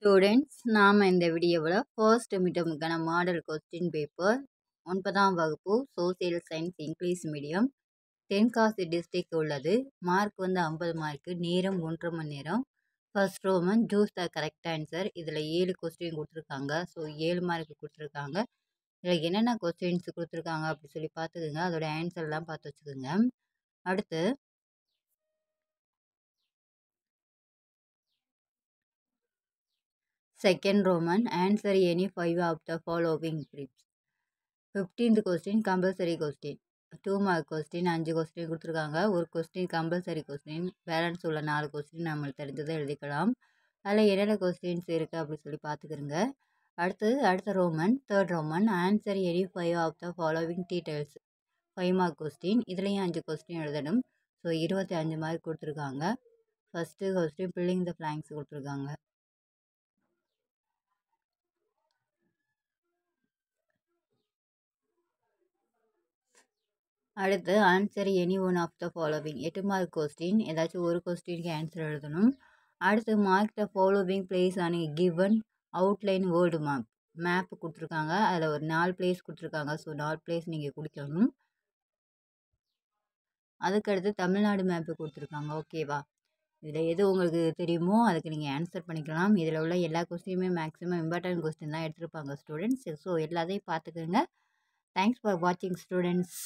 Students, நாம் இந்த வீடியோவில் ஃபர்ஸ்ட் மிட்டமுக்கான மாடல் கொஸ்டின் பேப்பர் 9ஆம் வகுப்பு social science English medium Tenkasi district உள்ளது. மார்க் 50 மார்க்கு, நேரம் 1.5 மணி நேரம். First Roman choose the correct answer. இதில் 7 கொஸ்டின் கொடுத்துருக்காங்க. ஸோ 7 மார்க் கொடுத்துருக்காங்க. இதில் என்னென்ன கொஸ்டின்ஸ் கொடுத்துருக்காங்க அப்படி சொல்லி பார்த்துக்குங்க. அதோட ஆன்சர்லாம் பார்த்து வச்சுக்கோங்க. அடுத்து second roman answer any 5 of the following trips. 15th question compulsory question, 2 mark question. 5 question கொடுத்துருக்காங்க. ஒரு கொஸ்டின் கம்பல்சரி கொஸ்டின். பேலன்ஸ் உள்ள 4 கொஸ்டின் நம்மளுக்கு தெரிஞ்சதை எழுதிக்கலாம். அதில் என்னென்ன கொஸ்டின்ஸ் இருக்குது அப்படி சொல்லி பார்த்துக்கிறோங்க. அடுத்த roman third roman answer any 5 of the following details. 5 mark question. இதுலேயும் 5 கொஸ்டின் எழுதணும். ஸோ 25 மார்க் கொடுத்துருக்காங்க. First question filling the blanks கொடுத்துருக்காங்க. அடுத்து answer any one of the following. 8 mark question. ஏதாச்சும் ஒரு கொஸ்டினுக்கு ஆன்சர் எழுதணும். அடுத்து mark the following place on given outline world map கொடுத்துருக்காங்க. அதில் ஒரு 4 பிளேஸ் கொடுத்துருக்காங்க. ஸோ 4 பிளேஸ் நீங்கள் கொடுக்கணும். அதுக்கடுத்து தமிழ்நாடு மேப்பு கொடுத்துருக்காங்க. ஓகேவா? இதில் எது உங்களுக்கு தெரியுமோ அதுக்கு நீங்கள் ஆன்சர் பண்ணிக்கலாம். இதில் உள்ள எல்லா கொஸ்டினுமே மேக்ஸிமம் இம்பார்ட்டன்ட் கொஸ்டின் தான் எடுத்திருப்பாங்க ஸ்டூடெண்ட்ஸ். ஸோ எல்லாத்தையும் பார்த்துக்கோங்க. தேங்க்ஸ் ஃபார் வாட்சிங் ஸ்டூடெண்ட்ஸ்.